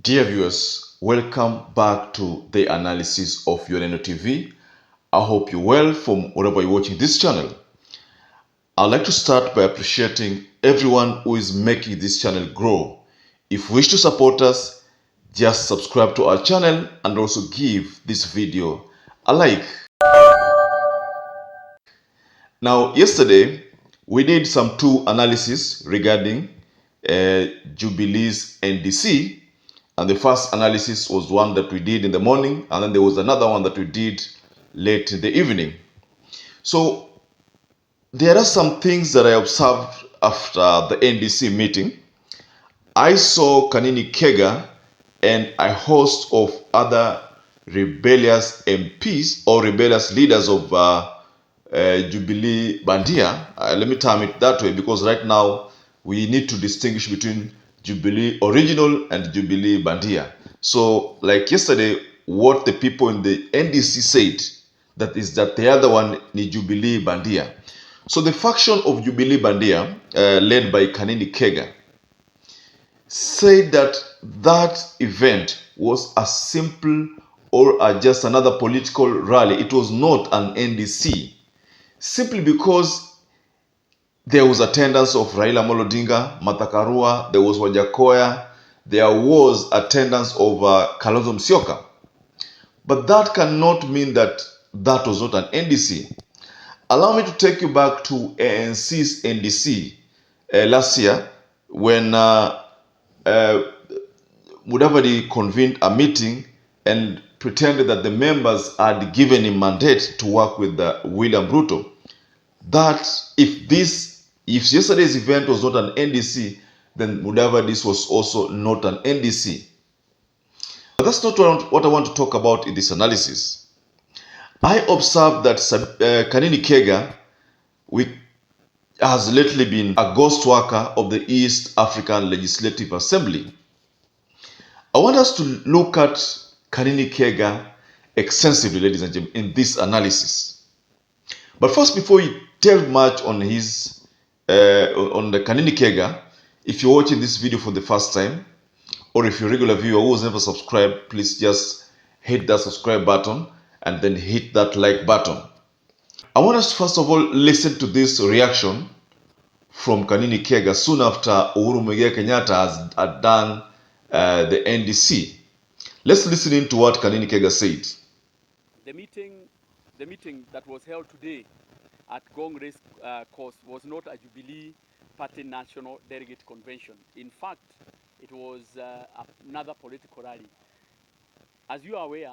Dear viewers, welcome back to the analysis of YOLENO TV. I hope you're well from wherever you're watching this channel. I'd like to start by appreciating everyone who is making this channel grow. If you wish to support us, just subscribe to our channel and also give this video a like. Now, yesterday, we did some two analysis regarding Jubilee's NDC. And the first analysis was one that we did in the morning, and then there was another one that we did late in the evening. So there are some things that I observed after the NDC meeting. I saw Kanini Kega and a host of other rebellious MPs or rebellious leaders of Jubilee Bandia. Let me term it that way because right now we need to distinguish between Jubilee Original and Jubilee Bandia. So like yesterday, what the people in the NDC said, that is that the other one is Jubilee Bandia. So the faction of Jubilee Bandia, led by Kanini Kega, said that that event was a simple or just another political rally. It was not an NDC. Simply because there was attendance of Raila Amolo Odinga, Martha Karua, there was Wajakoya, there was attendance of Kalonzo Musyoka. But that cannot mean that that was not an NDC. Allow me to take you back to ANC's NDC last year when Mudavadi convened a meeting and pretended that the members had given him mandate to work with William Ruto. That if yesterday's event was not an NDC, then Mudavadi's was also not an NDC. But that's not what I want to talk about in this analysis. I observed that Kanini Kega has lately been a ghost worker of the East African Legislative Assembly. I want us to look at Kanini Kega extensively, ladies and gentlemen, in this analysis. But first, before we delve much on the Kanini Kega, if you're watching this video for the first time, or if you're a regular viewer who has never subscribed, please just hit that subscribe button and then hit that like button. I want us to first of all listen to this reaction from Kanini Kega soon after Uhuru Kenyatta had done the NDC. Let's listen in to what Kanini Kega said. The meeting that was held today at Gong Race Course was not a Jubilee Party National Delegate Convention. In fact, it was another political rally. As you are aware,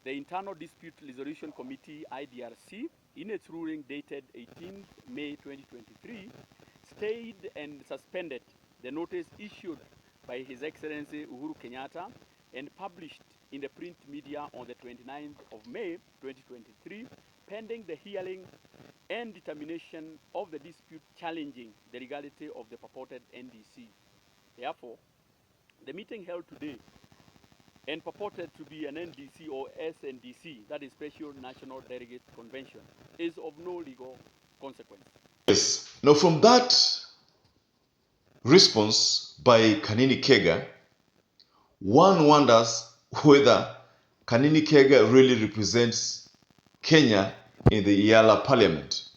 the Internal Dispute Resolution Committee, IDRC, in its ruling dated 18th May 2023, stayed and suspended the notice issued by His Excellency Uhuru Kenyatta and published in the print media on the 29th of May 2023, pending the hearing and determination of the dispute challenging the legality of the purported NDC. Therefore, the meeting held today and purported to be an NDC or SNDC, that is Special National Delegate Convention, is of no legal consequence. Yes. Now from that response by Kanini Kega, one wonders whether Kanini Kega really represents Kenya in the Yala Parliament.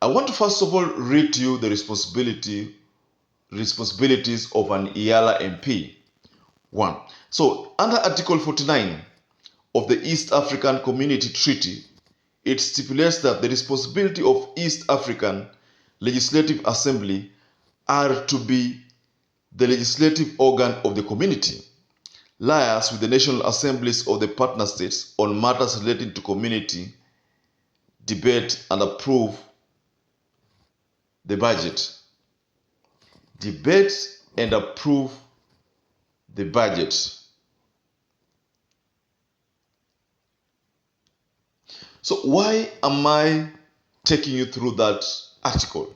I want to first of all read to you the responsibilities of an Yala MP. 1. So, under Article 49 of the East African Community Treaty, it stipulates that the responsibility of East African Legislative Assembly are to be the legislative organ of the community, liaise with the national assemblies of the partner states on matters relating to community, debate and approve the budget. Debate and approve the budget. So why am I taking you through that article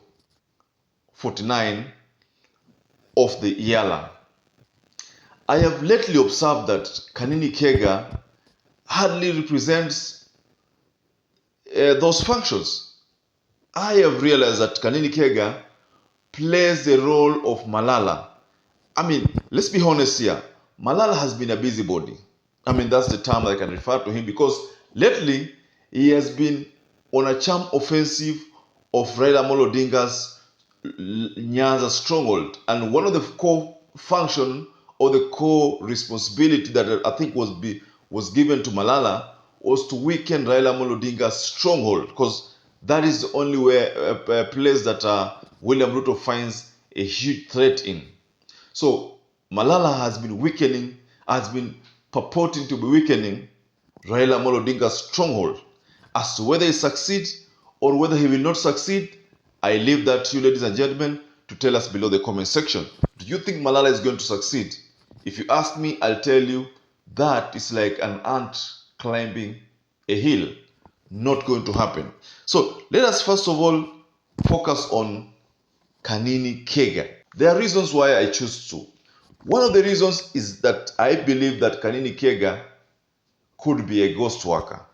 49 of the Yala? I have lately observed that Kanini Kega hardly represents those functions. I have realized that Kanini Kega plays the role of Malala I mean, let's be honest here. Malala has been a busybody. I mean, that's the term I can refer to him because lately he has been on a charm offensive of Raila Amolo Odinga's Nyanza stronghold. And one of the core function or the core responsibility that I think was given to Malala was to weaken Raila Amolo Odinga's stronghold because that is the only way, a place that William Ruto finds a huge threat in. So Malala has been purporting to be weakening Raila Amolo Odinga's stronghold. As to whether he succeeds or whether he will not succeed, I leave that to you, ladies and gentlemen, to tell us below the comment section. Do you think Malala is going to succeed? If you ask me, I'll tell you that is like an ant climbing a hill. Not going to happen. So let us first of all focus on Kanini Kega. There are reasons why I choose to. One of the reasons is that I believe that Kanini Kega could be a ghost worker.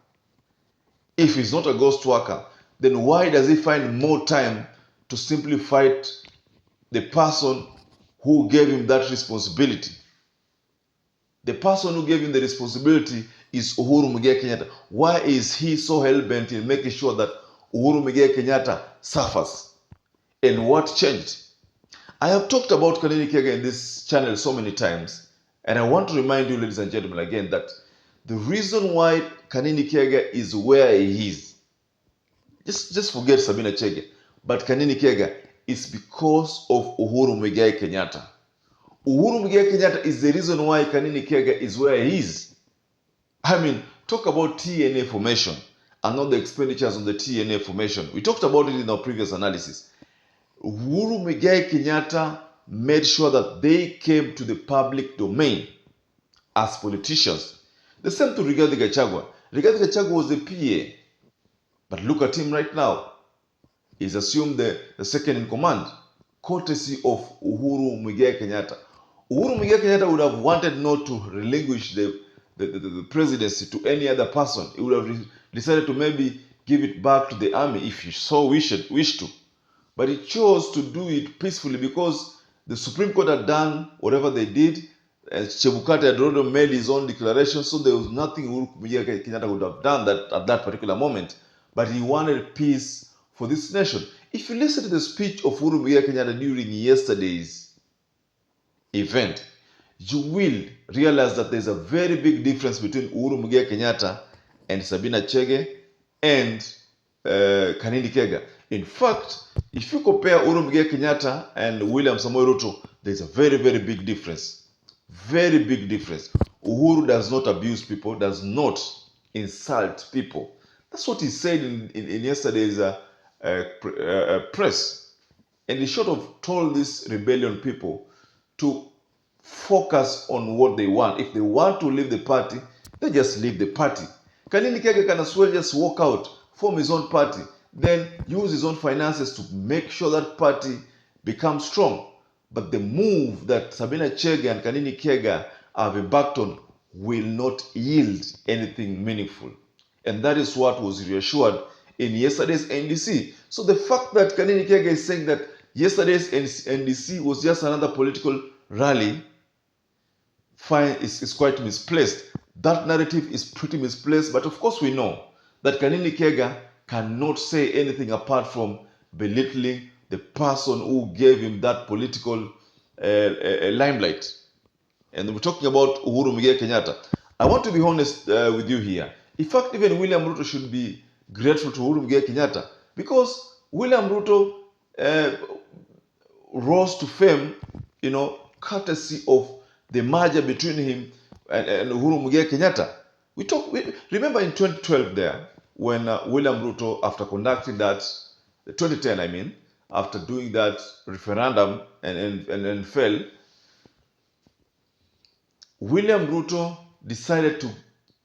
If he's not a ghost worker, then why does he find more time to simply fight the person who gave him that responsibility? The person who gave him the responsibility is Uhuru Muigai Kenyatta. Why is he so hell-bent in making sure that Uhuru Muigai Kenyatta suffers? And what changed? I have talked about Kanini Kega in this channel so many times, and I want to remind you, ladies and gentlemen, again that the reason why Kanini Kega is where he is, just forget Sabina Chege, but Kanini Kega is because of Uhuru Muigai Kenyatta. Uhuru Muigai Kenyatta is the reason why Kanini Kega is where he is. I mean, talk about TNA formation and all the expenditures on the TNA formation. We talked about it in our previous analysis. Uhuru Muigai Kenyatta made sure that they came to the public domain as politicians. The same to Rigathi Gachagua. Rigathi Gachagua was the PA, but look at him right now. He's assumed the second in command, courtesy of Uhuru Muigai Kenyatta. Uhuru Muigai Kenyatta would have wanted not to relinquish the presidency to any other person. He would have decided to maybe give it back to the army if he so wished to. But he chose to do it peacefully because the Supreme Court had done whatever they did. Chebukati had already made his own declaration, so there was nothing Uhuru Muigai Kenyatta would have done at that particular moment. But he wanted peace for this nation. If you listen to the speech of Uhuru Muigai Kenyatta during yesterday's event, you will realize that there's a very big difference between Uhuru Muigai Kenyatta and Sabina Chege and Kanini Kega. In fact, if you compare Uhuru Muigai Kenyatta and William Samoei Ruto, there's a very, very big difference. Very big difference. Uhuru does not abuse people, does not insult people. That's what he said in yesterday's press. And he sort of told these rebellion people to focus on what they want. If they want to leave the party, they just leave the party. Kanini Kega can as well just walk out, form his own party, then use his own finances to make sure that party becomes strong. But the move that Sabina Chege and Kanini Kega have embarked on will not yield anything meaningful. And that is what was reassured in yesterday's NDC. So the fact that Kanini Kega is saying that yesterday's NDC was just another political rally is quite misplaced. That narrative is pretty misplaced, but of course we know that Kanini Kega cannot say anything apart from belittling the person who gave him that political limelight. And we're talking about Uhuru Muigai Kenyatta. I want to be honest with you here. In fact, even William Ruto should be grateful to Uhuru Muigai Kenyatta because William Ruto rose to fame, courtesy of the merger between him and Uhuru Muigai Kenyatta. Remember in 2012 there, when William Ruto, after conducting that, 2010 I mean, after doing that referendum and fell, William Ruto decided to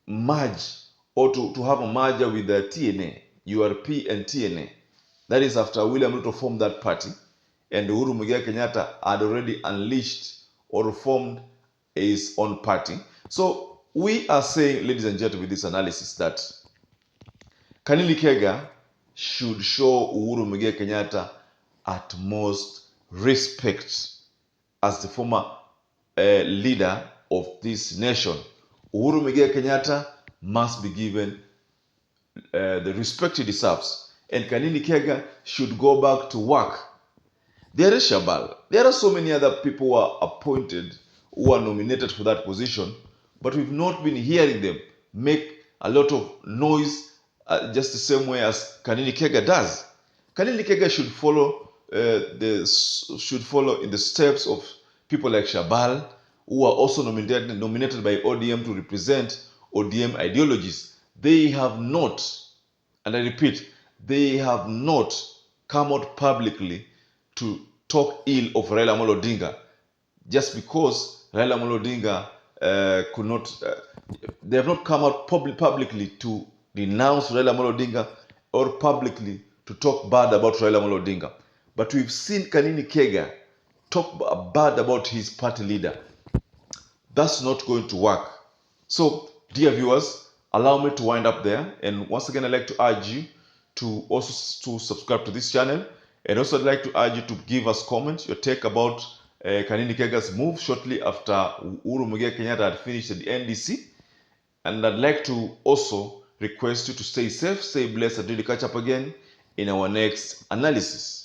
merge or to have a merger with the TNA, URP and TNA. That is after William Ruto formed that party and Uhuru Muigai Kenyatta had already unleashed or formed his own party. So we are saying, ladies and gentlemen, with this analysis that Kanini Kega should show Uhuru Muigai Kenyatta at most respect as the former leader of this nation. Uhuru Muigai Kenyatta must be given the respect he deserves. And Kanini Kega should go back to work. There is Shabal. There are so many other people who are appointed, who are nominated for that position, but we've not been hearing them make a lot of noise just the same way as Kanini Kega does. Kanini Kega should follow in the steps of people like Shabal, who are also nominated by ODM to represent ODM ideologies. They have not, and I repeat, they have not come out publicly to talk ill of Raila Amolo Odinga just because Raila Amolo Odinga could not. They have not come out publicly to denounce Raila Amolo Odinga or publicly to talk bad about Raila Amolo Odinga. But we've seen Kanini Kega talk bad about his party leader. That's not going to work. So, dear viewers, allow me to wind up there. And once again, I'd like to urge you to also subscribe to this channel. And also, I'd like to urge you to give us comments, your take about Kanini Kega's move shortly after Uhuru Muigai Kenyatta had finished at the NDC. And I'd like to also request you to stay safe, stay blessed, until we catch up again in our next analysis.